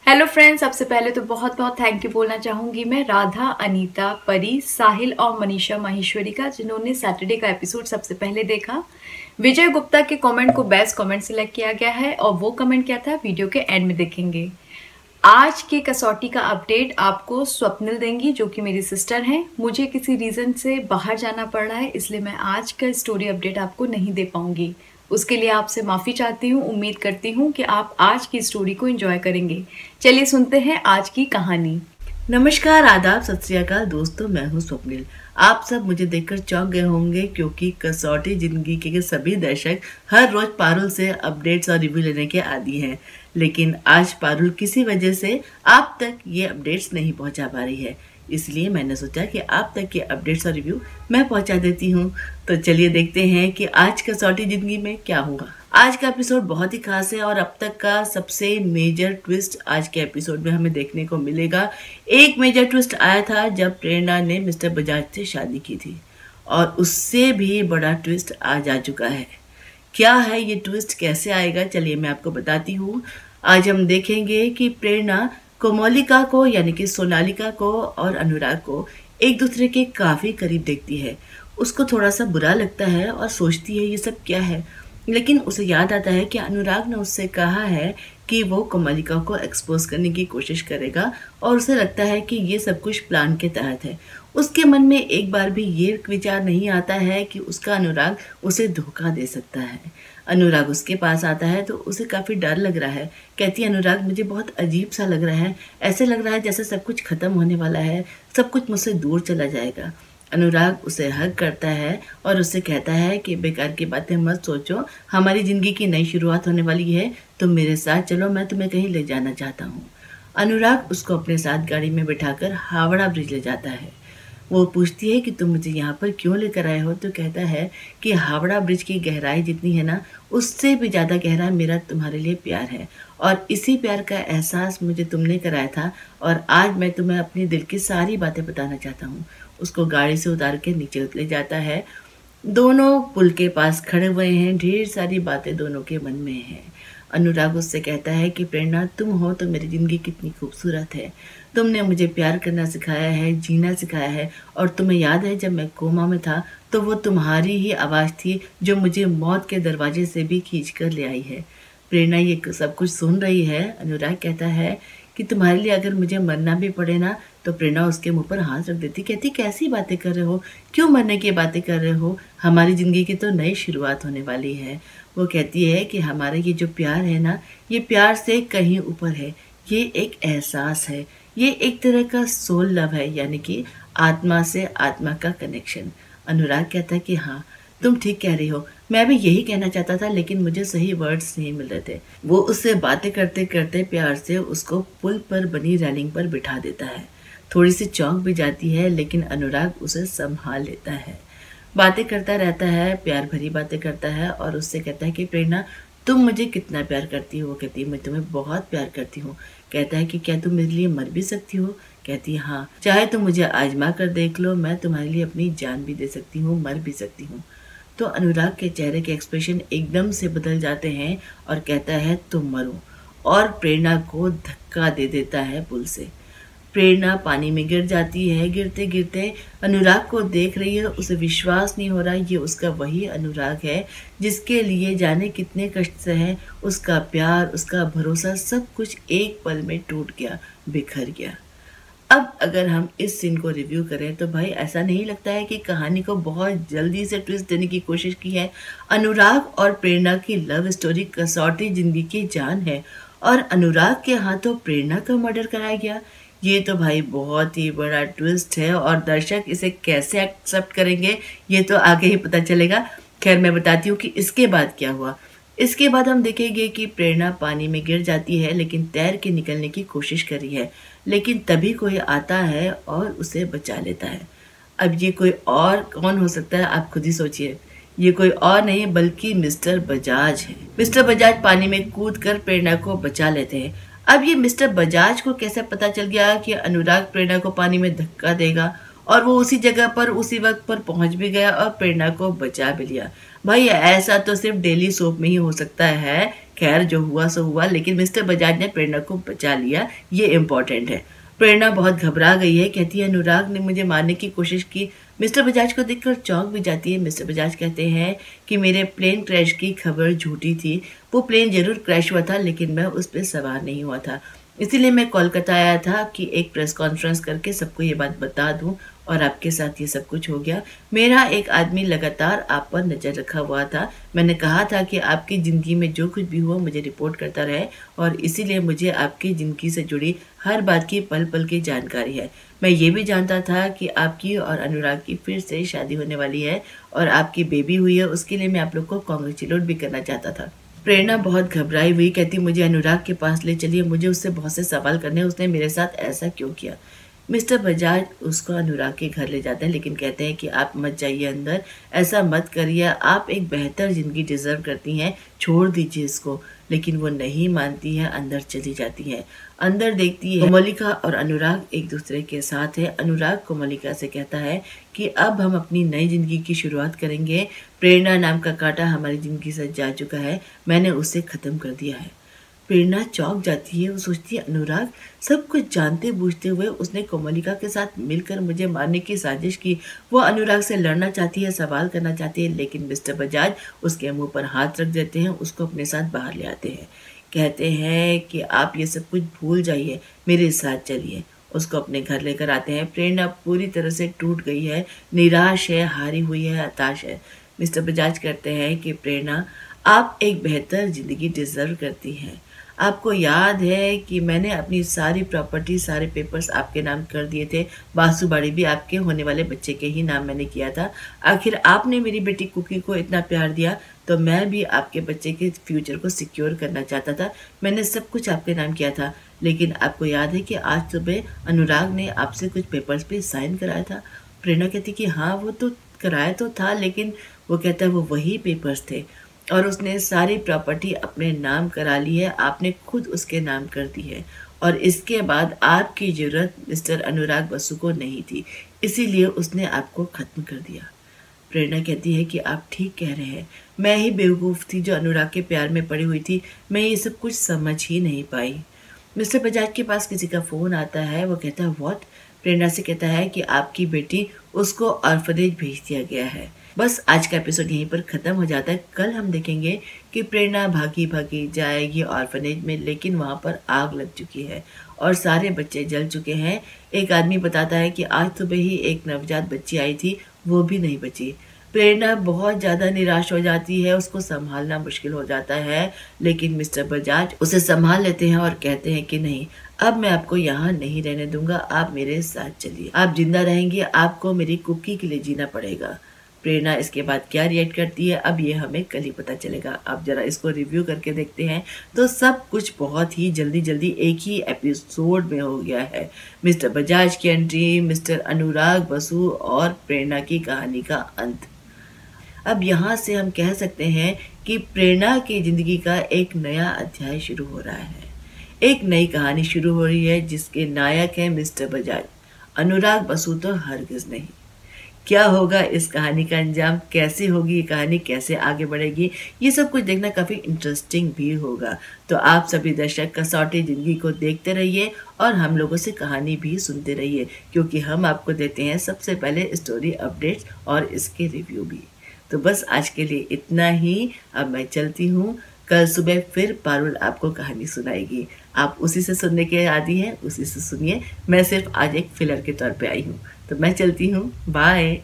Hello friends, सबसे पहले तो बहुत बहुत थैंक यू बोलना चाहूँगी मैं राधा, अनीता, परी, साहिल और मनीषा माहेश्वरी का, जिन्होंने सैटरडे का एपिसोड सबसे पहले देखा। विजय गुप्ता के कमेंट को बेस्ट कमेंट सिलेक्ट किया गया है और वो कमेंट क्या था वीडियो के एंड में देखेंगे। आज के कसौटी का अपडेट आपको स्वप्निल देंगी, जो कि मेरी सिस्टर हैं। मुझे किसी रीज़न से बाहर जाना पड़ रहा है, इसलिए मैं आज का स्टोरी अपडेट आपको नहीं दे पाऊंगी। उसके लिए आपसे माफ़ी चाहती हूँ। उम्मीद करती हूँ कि आप आज की स्टोरी को एंजॉय करेंगे। चलिए सुनते हैं आज की कहानी। नमस्कार, आदाब, सत श्री अकाल दोस्तों, मैं हूं स्वप्निल। आप सब मुझे देखकर चौंक गए होंगे क्योंकि कसौटी जिंदगी के सभी दर्शक हर रोज पारुल से अपडेट्स और रिव्यू लेने के आदी हैं। लेकिन आज पारुल किसी वजह से आप तक ये अपडेट्स नहीं पहुंचा पा रही है, इसलिए मैंने सोचा कि आप तक के अपडेट्स और रिव्यू मैं पहुंचा देती हूं। तो चलिए देखते हैं कि आज कसौटी जिंदगी में क्या होगा। आज का एपिसोड बहुत ही खास है और अब तक का सबसे मेजर ट्विस्ट आज के एपिसोड में हमें देखने को मिलेगा। एक मेजर ट्विस्ट आया था जब प्रेरणा ने मिस्टर बजाज से शादी की थी और उससे भी बड़ा ट्विस्ट आज आ चुका है। क्या है ये ट्विस्ट, कैसे आएगा, चलिए मैं आपको बताती हूँ। आज हम देखेंगे कि प्रेरणा कोमोलिका को यानी कि सोनालिका को और अनुराग को एक दूसरे के काफ़ी करीब देखती है। उसको थोड़ा सा बुरा लगता है और सोचती है ये सब क्या है, लेकिन उसे याद आता है कि अनुराग ने उससे कहा है कि वो कोमलिका को एक्सपोज करने की कोशिश करेगा और उसे लगता है कि ये सब कुछ प्लान के तहत है। उसके मन में एक बार भी ये विचार नहीं आता है कि उसका अनुराग उसे धोखा दे सकता है। अनुराग उसके पास आता है तो उसे काफ़ी डर लग रहा है। कहती है, अनुराग मुझे बहुत अजीब सा लग रहा है, ऐसे लग रहा है जैसे सब कुछ ख़त्म होने वाला है, सब कुछ मुझसे दूर चला जाएगा। अनुराग उसे हग करता है और उससे कहता है कि बेकार की बातें मत सोचो, हमारी ज़िंदगी की नई शुरुआत होने वाली है, तुम मेरे साथ चलो, मैं तुम्हें कहीं ले जाना चाहता हूँ। अनुराग उसको अपने साथ गाड़ी में बिठाकर हावड़ा ब्रिज ले जाता है। वो पूछती है कि तुम मुझे यहाँ पर क्यों लेकर आए हो, तो कहता है कि हावड़ा ब्रिज की गहराई जितनी है ना, उससे भी ज़्यादा गहरा मेरा तुम्हारे लिए प्यार है और इसी प्यार का एहसास मुझे तुमने कराया था और आज मैं तुम्हें अपनी दिल की सारी बातें बताना चाहता हूँ। उसको गाड़ी से उतार के नीचे ले जाता है। दोनों पुल के पास खड़े हुए हैं, ढेर सारी बातें दोनों के मन में हैं। अनुराग उससे कहता है कि प्रेरणा, तुम हो तो मेरी ज़िंदगी कितनी खूबसूरत है, तुमने मुझे प्यार करना सिखाया है, जीना सिखाया है और तुम्हें याद है जब मैं कोमा में था तो वो तुम्हारी ही आवाज़ थी जो मुझे मौत के दरवाजे से भी खींच कर ले आई है। प्रेरणा ये सब कुछ सुन रही है। अनुराग कहता है कि तुम्हारे लिए अगर मुझे मरना भी पड़े ना, तो प्रेरणा उसके मुंह पर हाथ रख देती, कहती कैसी बातें कर रहे हो, क्यों मरने की बातें कर रहे हो, हमारी ज़िंदगी की तो नई शुरुआत होने वाली है। वो कहती है कि हमारा ये जो प्यार है ना, ये प्यार से कहीं ऊपर है, ये एक एहसास है, ये एक तरह का सोल लव है, यानी कि आत्मा से आत्मा का कनेक्शन। अनुराग कहता है कि हाँ, तुम ठीक कह रही हो, मैं भी यही कहना चाहता था लेकिन मुझे सही वर्ड्स नहीं मिल रहे थे। वो उससे बातें करते करते प्यार से उसको पुल पर बनी रेलिंग पर बिठा देता है। थोड़ी सी चौंक भी जाती है लेकिन अनुराग उसे संभाल लेता है। बातें करता रहता है, प्यार भरी बातें करता है और उससे कहता है कि प्रेरणा, तुम मुझे कितना प्यार करती हो। वो कहती है, मैं तुम्हें बहुत प्यार करती हूँ। कहता है कि क्या तुम मेरे लिए मर भी सकती हो। कहती है, हाँ, चाहे तुम मुझे आजमा कर देख लो, मैं तुम्हारे लिए अपनी जान भी दे सकती हूँ, मर भी सकती हूँ। तो अनुराग के चेहरे के एक्सप्रेशन एकदम से बदल जाते हैं और कहता है तुम मरो, और प्रेरणा को धक्का दे देता है पुल से। प्रेरणा पानी में गिर जाती है। गिरते गिरते अनुराग को देख रही है, उसे विश्वास नहीं हो रहा ये उसका वही अनुराग है जिसके लिए जाने कितने कष्ट से है। उसका प्यार, उसका भरोसा, सब कुछ एक पल में टूट गया, बिखर गया। अब अगर हम इस सीन को रिव्यू करें तो भाई ऐसा नहीं लगता है कि कहानी को बहुत जल्दी से ट्विस्ट देने की कोशिश की है। अनुराग और प्रेरणा की लव स्टोरी कसौटी जिंदगी की जान है और अनुराग के हाथों प्रेरणा का मर्डर कराया गया। ये तो भाई बहुत ही बड़ा ट्विस्ट है और दर्शक इसे कैसे एक्सेप्ट करेंगे ये तो आगे ही पता चलेगा। खैर, मैं बताती हूँ कि इसके बाद क्या हुआ। इसके बाद हम देखेंगे कि प्रेरणा पानी में गिर जाती है लेकिन तैर के निकलने की कोशिश कर रही है, लेकिन तभी कोई आता है और उसे बचा लेता है। अब ये कोई और कौन हो सकता है, आप खुद ही सोचिए। ये कोई और नहीं बल्कि मिस्टर बजाज है। मिस्टर बजाज पानी में कूद कर प्रेरणा को बचा लेते हैं। अब ये मिस्टर बजाज को कैसे पता चल गया कि अनुराग प्रेरणा को पानी में धक्का देगा, और वो उसी जगह पर उसी वक्त पर पहुंच भी गया और प्रेरणा को बचा भी लिया। भाई ऐसा तो सिर्फ डेली सोप में ही हो सकता है। खैर जो हुआ सो हुआ, लेकिन मिस्टर बजाज ने प्रेरणा को बचा लिया, ये इम्पोर्टेंट है। प्रेरणा बहुत घबरा गई है, कहती है अनुराग ने मुझे मारने की कोशिश की। मिस्टर बजाज को देखकर चौंक भी जाती है। मिस्टर बजाज कहते हैं कि मेरे प्लेन क्रैश की खबर झूठी थी। वो प्लेन जरूर क्रैश हुआ था, लेकिन मैं उस पर सवार नहीं हुआ था। इसीलिए मैं कोलकाता आया था कि एक प्रेस कॉन्फ्रेंस करके सबको ये बात बता दूं, और आपके साथ ये सब कुछ हो गया। मेरा एक आदमी लगातार आप पर नज़र रखा हुआ था। मैंने कहा था कि आपकी ज़िंदगी में जो कुछ भी हुआ मुझे रिपोर्ट करता रहे, और इसीलिए मुझे आपकी ज़िंदगी से जुड़ी हर बात की पल पल की जानकारी है। मैं ये भी जानता था कि आपकी और अनुराग की फिर से शादी होने वाली है और आपकी बेबी हुई है। उसके लिए मैं आप लोग को कॉन्ग्रेचुलेट भी करना चाहता था। प्रेरणा बहुत घबराई हुई कहती, मुझे अनुराग के पास ले चलिए, मुझे उससे बहुत से सवाल करने हैं, उसने मेरे साथ ऐसा क्यों किया। मिस्टर बजाज उसको अनुराग के घर ले जाते हैं, लेकिन कहते हैं कि आप मत जाइए अंदर, ऐसा मत करिए, आप एक बेहतर ज़िंदगी डिज़र्व करती हैं, छोड़ दीजिए इसको। लेकिन वो नहीं मानती है, अंदर चली जाती है। अंदर देखती है कोमलिका और अनुराग एक दूसरे के साथ है। अनुराग कोमलिका से कहता है कि अब हम अपनी नई ज़िंदगी की शुरुआत करेंगे। प्रेरणा नाम का कांटा हमारी ज़िंदगी से जा चुका है, मैंने उसे ख़त्म कर दिया है। प्रेरणा चौंक जाती है। वो सोचती है अनुराग सब कुछ जानते बूझते हुए उसने कोमलिका के साथ मिलकर मुझे मारने की साजिश की। वो अनुराग से लड़ना चाहती है, सवाल करना चाहती है, लेकिन मिस्टर बजाज उसके मुंह पर हाथ रख देते हैं, उसको अपने साथ बाहर ले आते हैं। कहते हैं कि आप ये सब कुछ भूल जाइए, मेरे साथ चलिए। उसको अपने घर लेकर आते हैं। प्रेरणा पूरी तरह से टूट गई है, निराश है, हारी हुई है, हताश है। मिस्टर बजाज कहते हैं कि प्रेरणा आप एक बेहतर ज़िंदगी डिज़र्व करती हैं। आपको याद है कि मैंने अपनी सारी प्रॉपर्टी, सारे पेपर्स आपके नाम कर दिए थे, बासुबाड़ी भी आपके होने वाले बच्चे के ही नाम मैंने किया था। आखिर आपने मेरी बेटी कुकी को इतना प्यार दिया, तो मैं भी आपके बच्चे के फ्यूचर को सिक्योर करना चाहता था। मैंने सब कुछ आपके नाम किया था। लेकिन आपको याद है कि आज सुबह अनुराग ने आपसे कुछ पेपर्स पे साइन कराया था। प्रेरणा कहती कि हाँ वो तो कराया तो था, लेकिन वो कहता है वो वही पेपर्स थे, और उसने सारी प्रॉपर्टी अपने नाम करा ली है, आपने खुद उसके नाम कर दी है, और इसके बाद आपकी ज़रूरत मिस्टर अनुराग बसु को नहीं थी, इसीलिए उसने आपको ख़त्म कर दिया। प्रेरणा कहती है कि आप ठीक कह रहे हैं, मैं ही बेवकूफ़ थी जो अनुराग के प्यार में पड़ी हुई थी, मैं ये सब कुछ समझ ही नहीं पाई। मिस्टर बजाज के पास किसी का फ़ोन आता है। वो कहता है व्हाट। प्रेरणा से कहता है कि आपकी बेटी उसको ऑर्फनेज भेज दिया गया है। बस आज का एपिसोड यहीं पर ख़त्म हो जाता है। कल हम देखेंगे कि प्रेरणा भागी भागी जाएगी ऑर्फनेज में, लेकिन वहाँ पर आग लग चुकी है और सारे बच्चे जल चुके हैं। एक आदमी बताता है कि आज सुबह ही एक नवजात बच्ची आई थी, वो भी नहीं बची। प्रेरणा बहुत ज़्यादा निराश हो जाती है, उसको संभालना मुश्किल हो जाता है, लेकिन मिस्टर बजाज उसे संभाल लेते हैं और कहते हैं कि नहीं, अब मैं आपको यहाँ नहीं रहने दूंगा, आप मेरे साथ चलिए, आप जिंदा रहेंगे, आपको मेरी कुकी के लिए जीना पड़ेगा। प्रेरणा इसके बाद क्या रिएक्ट करती है, अब ये हमें कल ही पता चलेगा। अब जरा इसको रिव्यू करके देखते हैं तो सब कुछ बहुत ही जल्दी जल्दी एक ही एपिसोड में हो गया है। मिस्टर बजाज की एंट्री, मिस्टर अनुराग बसु और प्रेरणा की कहानी का अंत। अब यहाँ से हम कह सकते हैं कि प्रेरणा की ज़िंदगी का एक नया अध्याय शुरू हो रहा है, एक नई कहानी शुरू हो रही है जिसके नायक हैं मिस्टर बजाज। अनुराग बसु तो हरगिज़ नहीं। क्या होगा इस कहानी का अंजाम, कैसे होगी ये कहानी, कैसे आगे बढ़ेगी, ये सब कुछ देखना काफ़ी इंटरेस्टिंग भी होगा। तो आप सभी दर्शक कसौटी ज़िंदगी को देखते रहिए और हम लोगों से कहानी भी सुनते रहिए, क्योंकि हम आपको देते हैं सबसे पहले स्टोरी अपडेट्स और इसके रिव्यू भी। तो बस आज के लिए इतना ही। अब मैं चलती हूँ, कल सुबह फिर पारुल आपको कहानी सुनाएगी। आप उसी से सुनने के आदी हैं, उसी से सुनिए। मैं सिर्फ आज एक फिलर के तौर पे आई हूँ, तो मैं चलती हूँ, बाय।